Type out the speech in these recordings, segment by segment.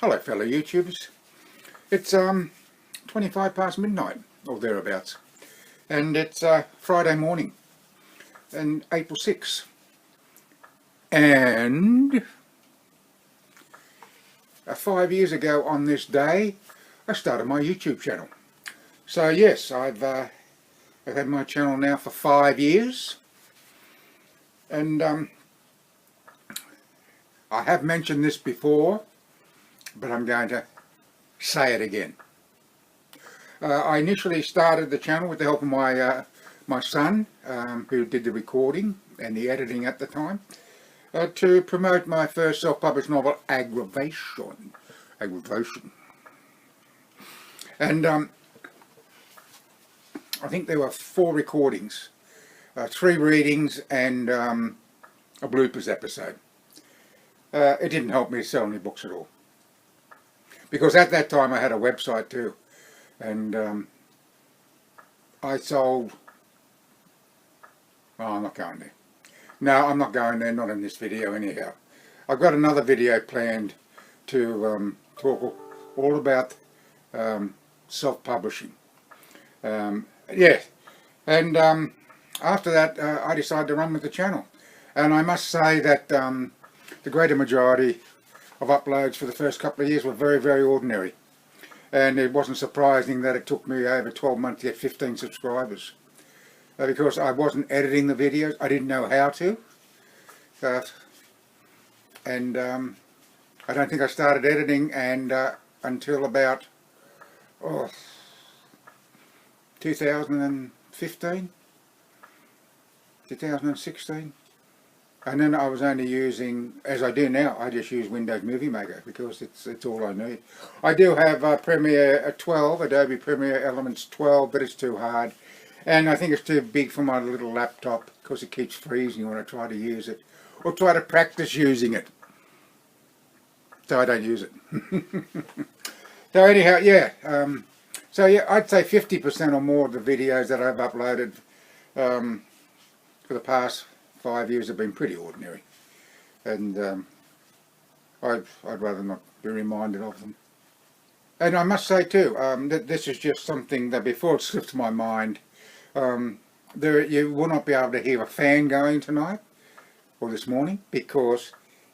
Hello fellow YouTubers. It's 25 past midnight or thereabouts, and it's Friday morning and April 6th, and 5 years ago on this day I started my YouTube channel. So yes, I've had my channel now for 5 years, and I have mentioned this before, but I'm going to say it again. I initially started the channel with the help of my son, who did the recording and the editing at the time, to promote my first self-published novel, Aggravation. And I think there were 4 recordings, 3 readings, and a bloopers episode. It didn't help me sell any books at all, because at that time I had a website too, and I sold, oh, I'm not going there. No, I'm not going there, not in this video anyhow. I've got another video planned to talk all about self-publishing. Yeah, and after that I decided to run with the channel, and I must say that the greater majority of uploads for the first couple of years were very, very ordinary, and it wasn't surprising that it took me over 12 months to get 15 subscribers, because I wasn't editing the videos. I didn't know how to, and I don't think I started editing until about 2015, 2016. And then I was only using, as I do now, I just use Windows Movie Maker because it's all I need. I do have Premiere 12, Adobe Premiere Elements 12, but it's too hard. And I think it's too big for my little laptop because it keeps freezing when I try to use it, or try to practice using it. So I don't use it. So anyhow, yeah. So yeah, I'd say 50% or more of the videos that I've uploaded for the past 5 years have been pretty ordinary, and I'd rather not be reminded of them. And I must say too, that this is just something that before it slipped my mind, you will not be able to hear a fan going tonight or this morning, because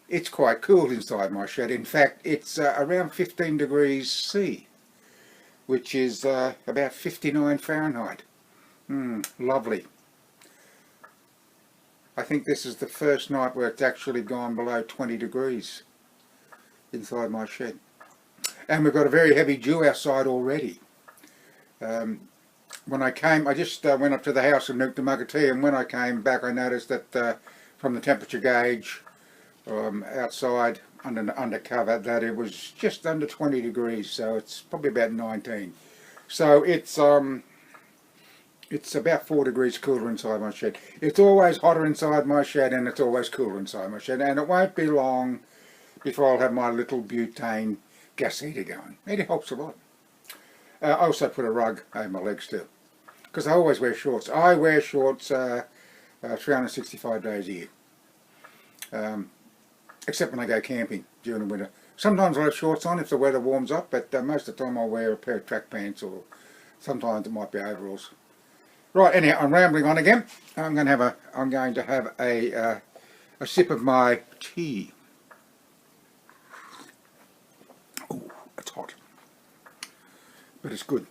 it's quite cool inside my shed. In fact, it's around 15 degrees C, which is about 59 Fahrenheit. Lovely. I think this is the first night where it's actually gone below 20 degrees inside my shed. And we've got a very heavy dew outside already. When I came, I just went up to the house and nuked a mug of tea, and when I came back I noticed that from the temperature gauge outside under cover, that it was just under 20 degrees, so it's probably about 19. So it's about 4 degrees cooler inside my shed. It's always hotter inside my shed, and it's always cooler inside my shed, and it won't be long before I'll have my little butane gas heater going. It helps a lot. I also put a rug over my legs too, because I always wear shorts. I wear shorts 365 days a year, except when I go camping during the winter. Sometimes I'll have shorts on if the weather warms up, but most of the time I'll wear a pair of track pants, or sometimes it might be overalls. Right, anyhow, I'm rambling on again. I'm going to have a sip of my tea. Oh, it's hot, but it's good.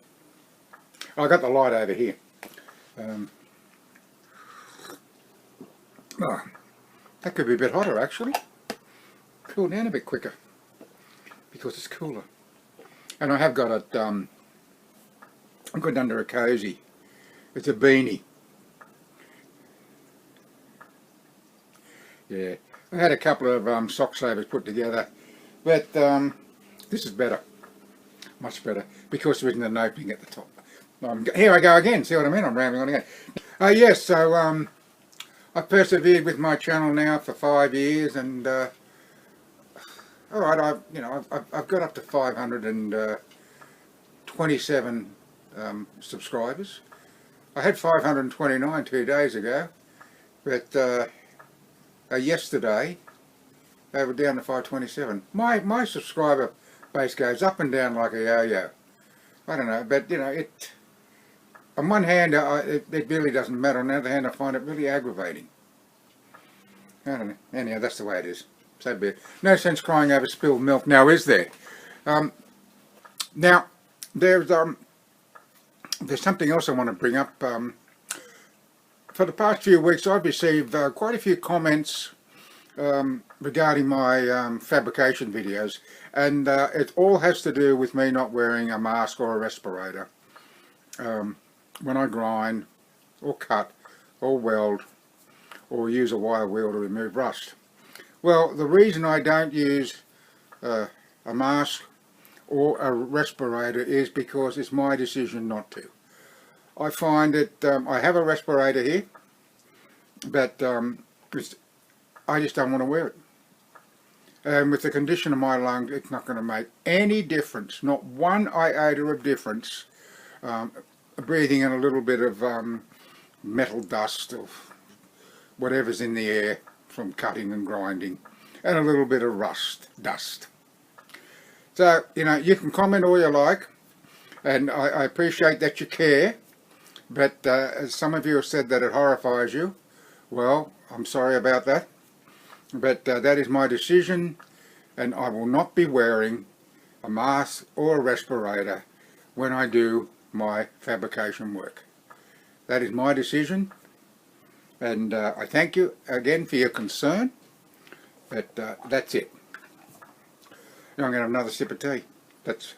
I got the light over here. That could be a bit hotter actually. Cool down a bit quicker because it's cooler. And I have got it. I've got it under a cozy. It's a beanie. Yeah, I had a couple of sock savers put together, but this is better, much better, because there isn't an opening at the top. Here I go again. See what I mean? I'm rambling on again. Yes, so I've persevered with my channel now for 5 years, and all right, I've got up to 527 subscribers. I had 529 2 days ago, but yesterday they were down to 527. My subscriber space goes up and down like a yo-yo. I don't know, but you know, it. On one hand, it really doesn't matter. On the other hand, I find it really aggravating. I don't know. Anyhow, that's the way it is. So be it. No sense crying over spilled milk. Now, is there? Now, there's something else I want to bring up. For the past few weeks, I've received quite a few comments regarding my fabrication videos, and it all has to do with me not wearing a mask or a respirator when I grind or cut or weld or use a wire wheel to remove rust. Well, the reason I don't use a mask or a respirator is because it's my decision not to. I find that I have a respirator here, but I just don't want to wear it. And with the condition of my lungs, it's not going to make any difference, not one iota of difference, breathing in a little bit of metal dust or whatever's in the air from cutting and grinding, and a little bit of dust. So, you know, you can comment all you like, and I appreciate that you care, but as some of you have said that it horrifies you, well, I'm sorry about that, but that is my decision, and I will not be wearing a mask or a respirator when I do my fabrication work. That is my decision, and I thank you again for your concern, but that's it. Now I'm going to have another sip of tea.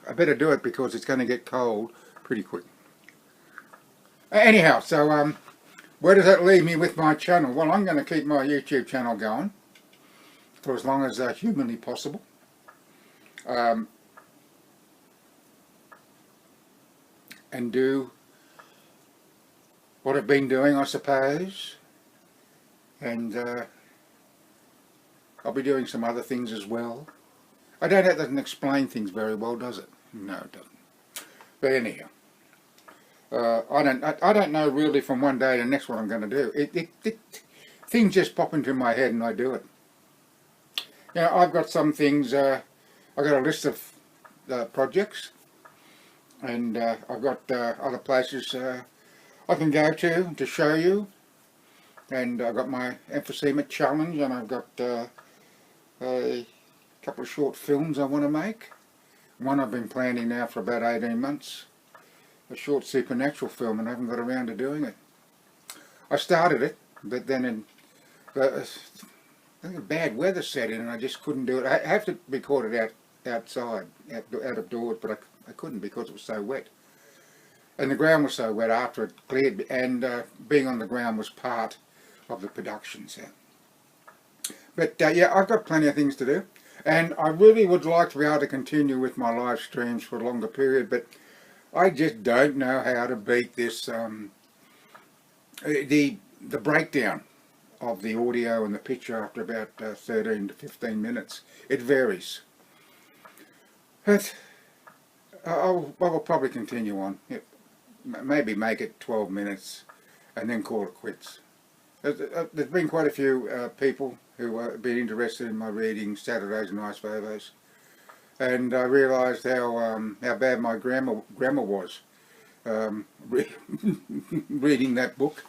I better do it because it's going to get cold pretty quick. Anyhow, so where does that leave me with my channel? Well, I'm going to keep my YouTube channel going for as long as humanly possible. And do what I've been doing, I suppose. And I'll be doing some other things as well. I know that doesn't explain things very well, does it? No, it doesn't. But anyhow, I don't know really from one day to the next what I'm going to do. Things just pop into my head and I do it. You know, I've got some things. I've got a list of projects, and I've got other places I can go to show you. And I've got my emphysema challenge, and I've got a couple of short films I want to make. One I've been planning now for about 18 months. A short supernatural film, and I haven't got around to doing it. I started it, but then I think a bad weather set in and I just couldn't do it. I have to record it outside, out of doors, but I couldn't because it was so wet. And the ground was so wet after it cleared, and being on the ground was part of the production set. But yeah, I've got plenty of things to do, and I really would like to be able to continue with my live streams for a longer period, but I just don't know how to beat this, the breakdown of the audio and the picture after about 13 to 15 minutes. It varies. But I will probably continue on. Maybe make it 12 minutes and then call it quits. There's been quite a few people who have been interested in my reading Saturdays and Ice Vovos, and I realised how bad my grammar was reading that book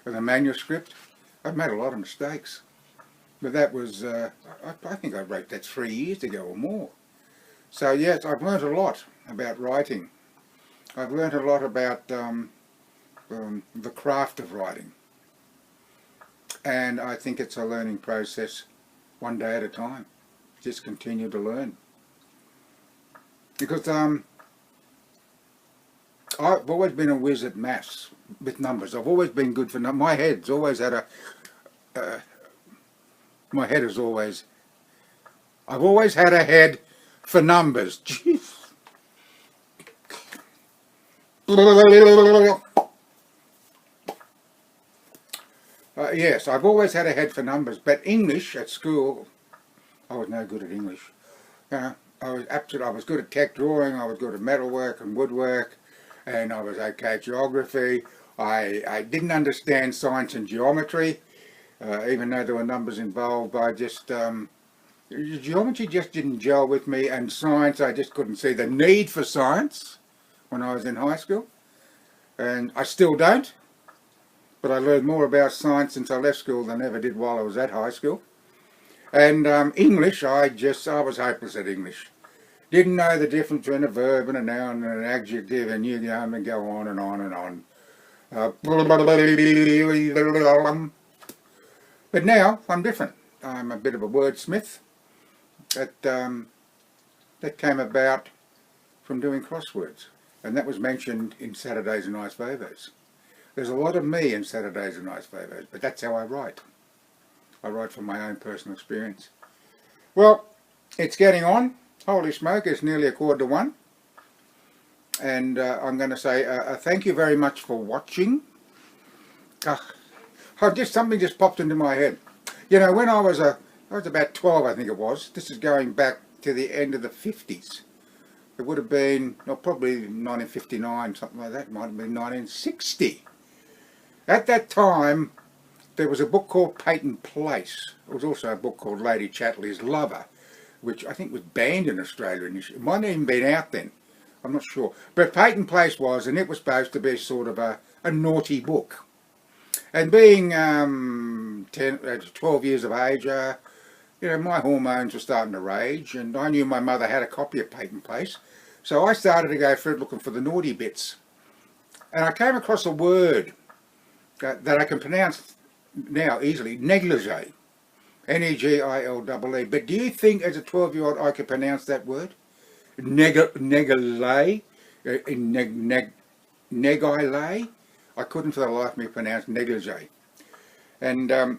and the manuscript. I've made a lot of mistakes, but that was I think I wrote that 3 years ago or more. So yes, I've learnt a lot about writing. I've learnt a lot about the craft of writing, and I think it's a learning process, one day at a time. Just continue to learn, because I've always been a whiz at maths with numbers. I've always been good for numbers. My head's always had a my head is always. I've always had a head for numbers. Jeez. Yes, I've always had a head for numbers, but English at school, I was no good at English. I was good at tech drawing, I was good at metalwork and woodwork, and I was okay at geography. I didn't understand science and geometry, even though there were numbers involved. I just, Geometry just didn't gel with me, and science, I just couldn't see the need for science when I was in high school. And I still don't, but I learned more about science since I left school than I ever did while I was at high school. And English, I was hopeless at English. Didn't know the difference between a verb and a noun and an adjective, and you know, and go on and on and on. But now I'm different. I'm a bit of a wordsmith. That came about from doing crosswords, and that was mentioned in Saturdays and Nice Favors. There's a lot of me in Saturdays and Nice Favors, but that's how I write. I write from my own personal experience. Well, it's getting on. Holy smoke, it's nearly 1:45. And I'm going to say thank you very much for watching. Something just popped into my head. You know, when I was about 12, I think it was. This is going back to the end of the 50s. It would have been, probably 1959, something like that. It might have been 1960. At that time, there was a book called Peyton Place. There was also a book called Lady Chatterley's Lover, which I think was banned in Australia initially. It might not even been out then. I'm not sure. But Peyton Place was, and it was supposed to be sort of a naughty book. And being 12 years of age, you know, my hormones were starting to rage, and I knew my mother had a copy of Peyton Place. So I started to go through it looking for the naughty bits. And I came across a word that I can pronounce now easily, negligee. Negille. But do you think as a 12-year-old I could pronounce that word? Negile? Negile? I couldn't for the life of me pronounce negligee. And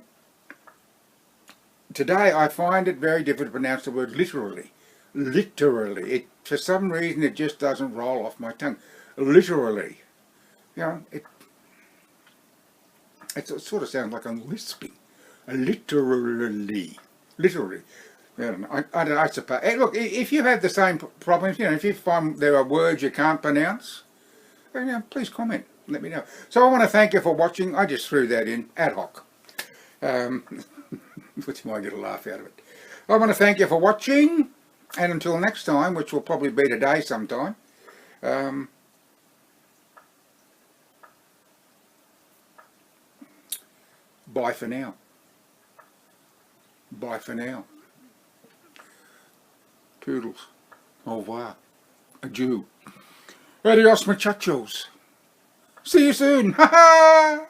today I find it very difficult to pronounce the word literally. Literally. For some reason it just doesn't roll off my tongue. Literally. You know, it sort of sounds like I'm lisping. Literally. Literally. I don't know. I suppose. Hey, look, if you have the same problems, you know, if you find there are words you can't pronounce, you know, please comment. Let me know. So I want to thank you for watching. I just threw that in ad hoc. Which might get a laugh out of it. I want to thank you for watching. And until next time, which will probably be today sometime. Bye for now. Bye for now. Toodles. Au revoir. Adieu. Adios muchachos. See you soon. Ha ha!